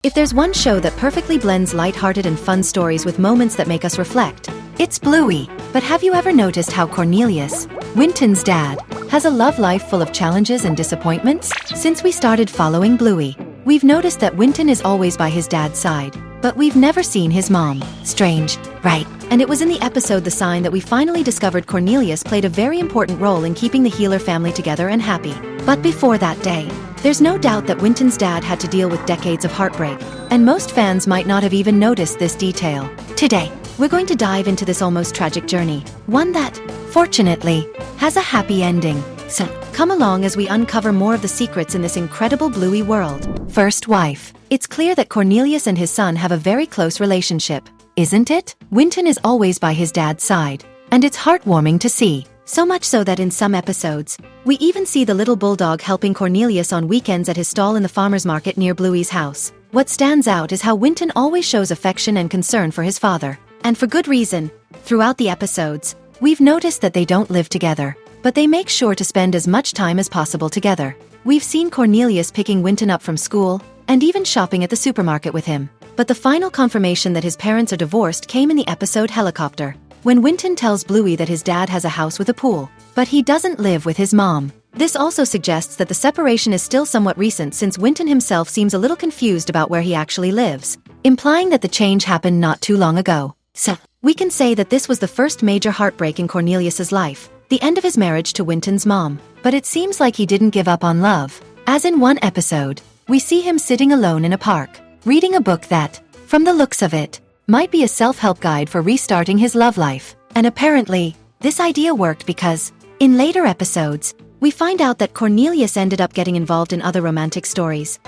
If there's one show that perfectly blends lighthearted and fun stories with moments that make us reflect, it's Bluey. But have you ever noticed how Cornelius, Winton's dad, has a love life full of challenges and disappointments? Since we started following Bluey, we've noticed that Winton is always by his dad's side, but we've never seen his mom. Strange, right? And it was in the episode The Sign that we finally discovered Cornelius played a very important role in keeping the Healer family together and happy. But before that day, there's no doubt that Winton's dad had to deal with decades of heartbreak, and most fans might not have even noticed this detail. Today, we're going to dive into this almost tragic journey, one that, fortunately, has a happy ending. So, come along as we uncover more of the secrets in this incredible Bluey world. First wife. It's clear that Cornelius and his son have a very close relationship, isn't it? Winton is always by his dad's side, and it's heartwarming to see. So much so that in some episodes, we even see the little bulldog helping Cornelius on weekends at his stall in the farmer's market near Bluey's house. What stands out is how Winton always shows affection and concern for his father. And for good reason. Throughout the episodes, we've noticed that they don't live together, but they make sure to spend as much time as possible together. We've seen Cornelius picking Winton up from school, and even shopping at the supermarket with him. But the final confirmation that his parents are divorced came in the episode Helicopter, when Winton tells Bluey that his dad has a house with a pool, but he doesn't live with his mom. This also suggests that the separation is still somewhat recent, since Winton himself seems a little confused about where he actually lives, implying that the change happened not too long ago. So, we can say that this was the first major heartbreak in Cornelius's life, the end of his marriage to Winton's mom. But it seems like he didn't give up on love, as in one episode, we see him sitting alone in a park, reading a book that, from the looks of it, might be a self-help guide for restarting his love life. And apparently, this idea worked because, in later episodes, we find out that Cornelius ended up getting involved in other romantic stories.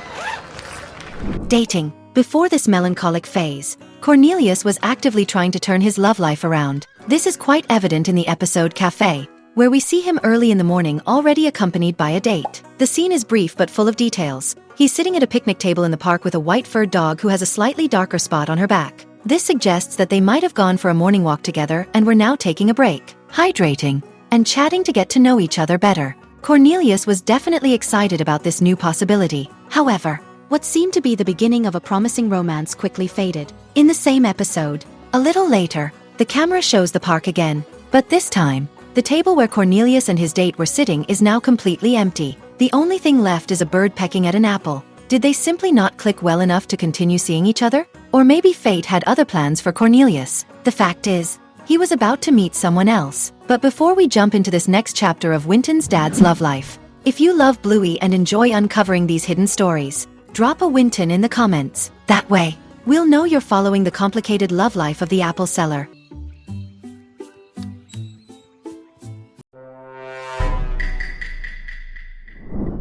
Dating. Before this melancholic phase, Cornelius was actively trying to turn his love life around. This is quite evident in the episode Café, where we see him early in the morning already accompanied by a date. The scene is brief but full of details. He's sitting at a picnic table in the park with a white furred dog who has a slightly darker spot on her back. This suggests that they might have gone for a morning walk together and were now taking a break, hydrating, and chatting to get to know each other better. Cornelius was definitely excited about this new possibility. However, what seemed to be the beginning of a promising romance quickly faded. In the same episode, a little later, the camera shows the park again, but this time, the table where Cornelius and his date were sitting is now completely empty. The only thing left is a bird pecking at an apple. Did they simply not click well enough to continue seeing each other? Or maybe fate had other plans for Cornelius. The fact is, he was about to meet someone else. But before we jump into this next chapter of Winton's dad's love life, if you love Bluey and enjoy uncovering these hidden stories, drop a Winton in the comments. That way, we'll know you're following the complicated love life of the apple seller.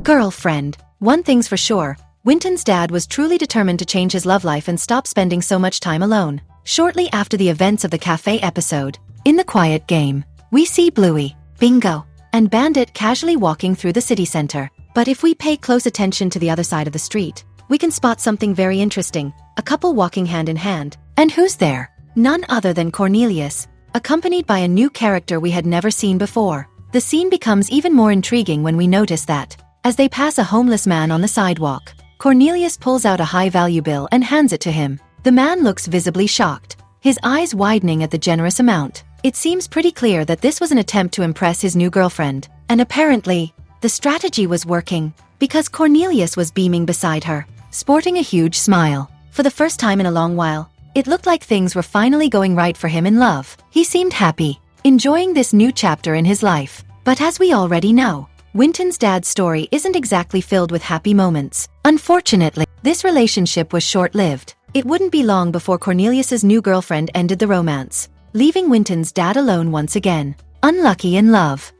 Girlfriend. One thing's for sure, Winton's dad was truly determined to change his love life and stop spending so much time alone. Shortly after the events of the cafe episode, in the quiet game, we see Bluey, Bingo, and Bandit casually walking through the city center. But if we pay close attention to the other side of the street, we can spot something very interesting, a couple walking hand in hand. And who's there? None other than Cornelius, accompanied by a new character we had never seen before. The scene becomes even more intriguing when we notice that, as they pass a homeless man on the sidewalk, Cornelius pulls out a high-value bill and hands it to him. The man looks visibly shocked, his eyes widening at the generous amount. It seems pretty clear that this was an attempt to impress his new girlfriend, and apparently, the strategy was working, because Cornelius was beaming beside her, sporting a huge smile. For the first time in a long while, it looked like things were finally going right for him in love. He seemed happy, enjoying this new chapter in his life. But as we already know, Winton's dad's story isn't exactly filled with happy moments. Unfortunately, this relationship was short-lived. It wouldn't be long before Cornelius's new girlfriend ended the romance, leaving Winton's dad alone once again, unlucky in love.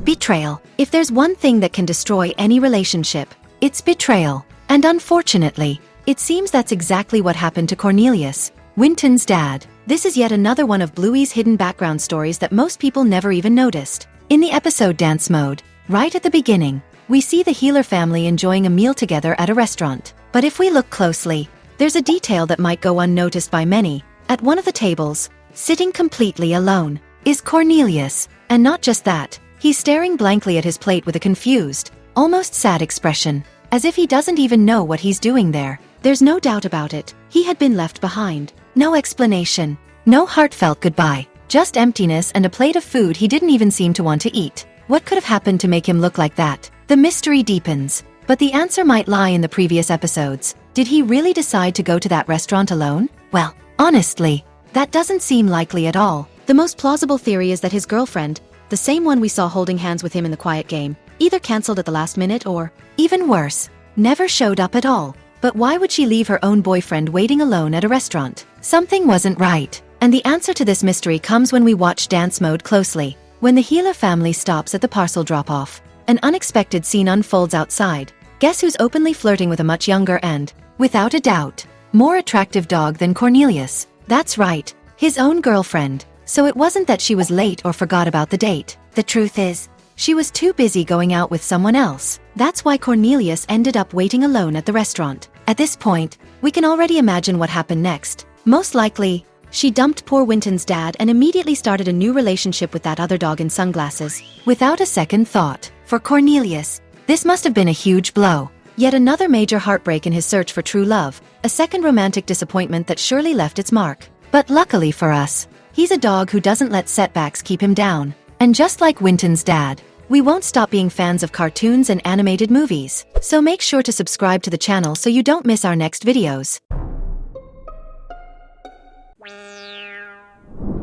Betrayal. If there's one thing that can destroy any relationship, it's betrayal. And unfortunately, it seems that's exactly what happened to Cornelius, Winton's dad. This is yet another one of Bluey's hidden background stories that most people never even noticed. In the episode Dance Mode, right at the beginning, we see the Healer family enjoying a meal together at a restaurant. But if we look closely, there's a detail that might go unnoticed by many. At one of the tables, sitting completely alone, is Cornelius. And not just that, he's staring blankly at his plate with a confused, almost sad expression, as if he doesn't even know what he's doing there. There's no doubt about it, he had been left behind. No explanation, no heartfelt goodbye, just emptiness and a plate of food he didn't even seem to want to eat. What could have happened to make him look like that? The mystery deepens. But the answer might lie in the previous episodes. Did he really decide to go to that restaurant alone? Well, honestly, that doesn't seem likely at all. The most plausible theory is that his girlfriend, the same one we saw holding hands with him in the quiet game, either cancelled at the last minute or, even worse, never showed up at all. But why would she leave her own boyfriend waiting alone at a restaurant? Something wasn't right. And the answer to this mystery comes when we watch Dance Mode closely. When the Healer family stops at the parcel drop-off, an unexpected scene unfolds outside. Guess who's openly flirting with a much younger and, without a doubt, more attractive dog than Cornelius? That's right, his own girlfriend. So it wasn't that she was late or forgot about the date. The truth is, she was too busy going out with someone else. That's why Cornelius ended up waiting alone at the restaurant. At this point, we can already imagine what happened next. Most likely, she dumped poor Winton's dad and immediately started a new relationship with that other dog in sunglasses, without a second thought. For Cornelius, this must have been a huge blow. Yet another major heartbreak in his search for true love, a second romantic disappointment that surely left its mark. But luckily for us, he's a dog who doesn't let setbacks keep him down. And just like Winton's dad, we won't stop being fans of cartoons and animated movies. So make sure to subscribe to the channel so you don't miss our next videos.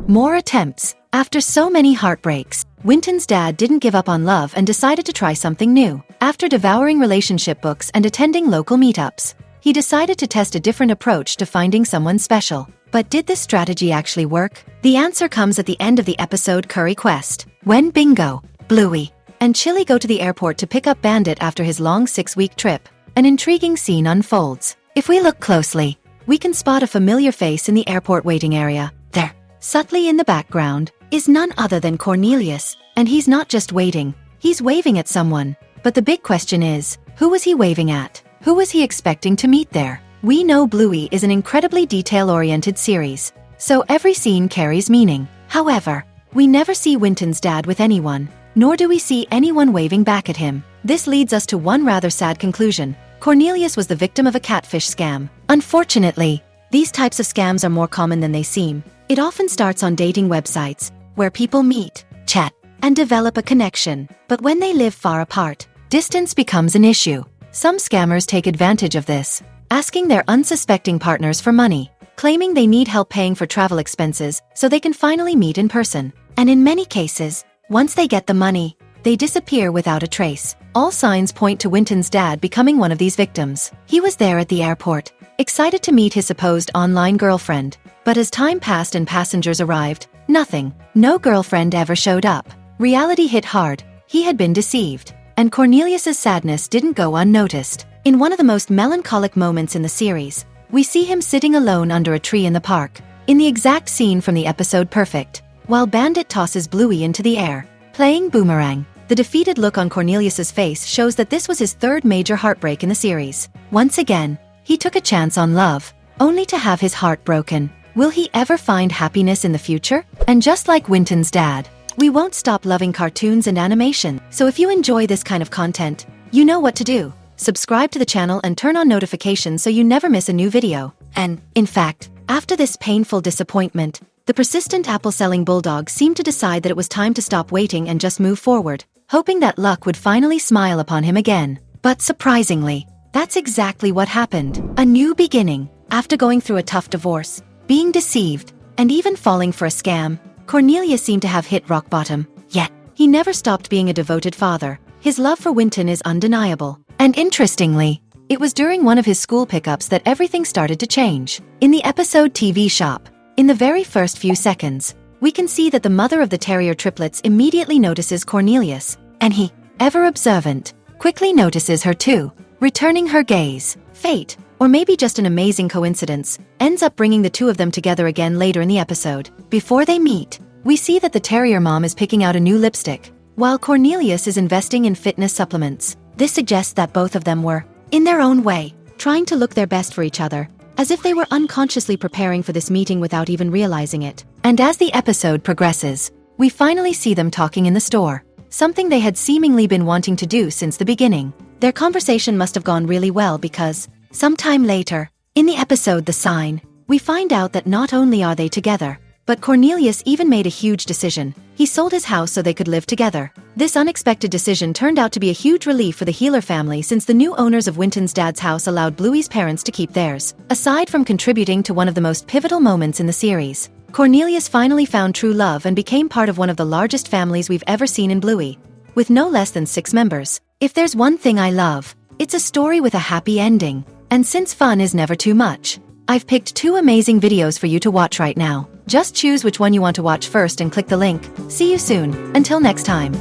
More attempts. After so many heartbreaks, Winton's dad didn't give up on love and decided to try something new. After devouring relationship books and attending local meetups, he decided to test a different approach to finding someone special. But did this strategy actually work? The answer comes at the end of the episode Curry Quest, when Bingo, Bluey, and Chili go to the airport to pick up Bandit after his long 6-week trip. An intriguing scene unfolds. If we look closely, we can spot a familiar face in the airport waiting area. There, subtly in the background, is none other than Cornelius, and he's not just waiting, he's waving at someone. But the big question is, who was he waving at? Who was he expecting to meet there? We know Bluey is an incredibly detail-oriented series, so every scene carries meaning. However, we never see Winton's dad with anyone, nor do we see anyone waving back at him. This leads us to one rather sad conclusion. Cornelius was the victim of a catfish scam. Unfortunately, these types of scams are more common than they seem. It often starts on dating websites, where people meet, chat, and develop a connection. But when they live far apart, distance becomes an issue. Some scammers take advantage of this, asking their unsuspecting partners for money, claiming they need help paying for travel expenses so they can finally meet in person. And in many cases, once they get the money, they disappear without a trace. All signs point to Winton's dad becoming one of these victims. He was there at the airport, excited to meet his supposed online girlfriend. But as time passed and passengers arrived, nothing. No girlfriend ever showed up. Reality hit hard. He had been deceived. And Cornelius's sadness didn't go unnoticed. In one of the most melancholic moments in the series, we see him sitting alone under a tree in the park, in the exact scene from the episode Perfect, while Bandit tosses Bluey into the air, playing boomerang. The defeated look on Cornelius's face shows that this was his third major heartbreak in the series. Once again, he took a chance on love, only to have his heart broken. Will he ever find happiness in the future? And just like Winton's dad, we won't stop loving cartoons and animation. So if you enjoy this kind of content, you know what to do. Subscribe to the channel and turn on notifications so you never miss a new video. And, in fact, after this painful disappointment, the persistent apple-selling bulldog seemed to decide that it was time to stop waiting and just move forward, hoping that luck would finally smile upon him again. But surprisingly, that's exactly what happened. A new beginning. After going through a tough divorce, being deceived, and even falling for a scam, Cornelius seemed to have hit rock bottom. Yet, he never stopped being a devoted father. His love for Winton is undeniable. And interestingly, it was during one of his school pickups that everything started to change. In the episode TV Shop, in the very first few seconds, we can see that the mother of the terrier triplets immediately notices Cornelius, and he, ever observant, quickly notices her too, returning her gaze. Fate, or maybe just an amazing coincidence, ends up bringing the two of them together again later in the episode. Before they meet, we see that the terrier mom is picking out a new lipstick, while Cornelius is investing in fitness supplements. This suggests that both of them were, in their own way, trying to look their best for each other, as if they were unconsciously preparing for this meeting without even realizing it. And as the episode progresses, we finally see them talking in the store, something they had seemingly been wanting to do since the beginning. Their conversation must have gone really well because, sometime later, in the episode The Sign, we find out that not only are they together, but Cornelius even made a huge decision. He sold his house so they could live together. This unexpected decision turned out to be a huge relief for the Healer family since the new owners of Winton's dad's house allowed Bluey's parents to keep theirs. Aside from contributing to one of the most pivotal moments in the series, Cornelius finally found true love and became part of one of the largest families we've ever seen in Bluey, with no less than 6 members. If there's one thing I love, it's a story with a happy ending. And since fun is never too much, I've picked 2 amazing videos for you to watch right now. Just choose which one you want to watch first and click the link. See you soon. Until next time.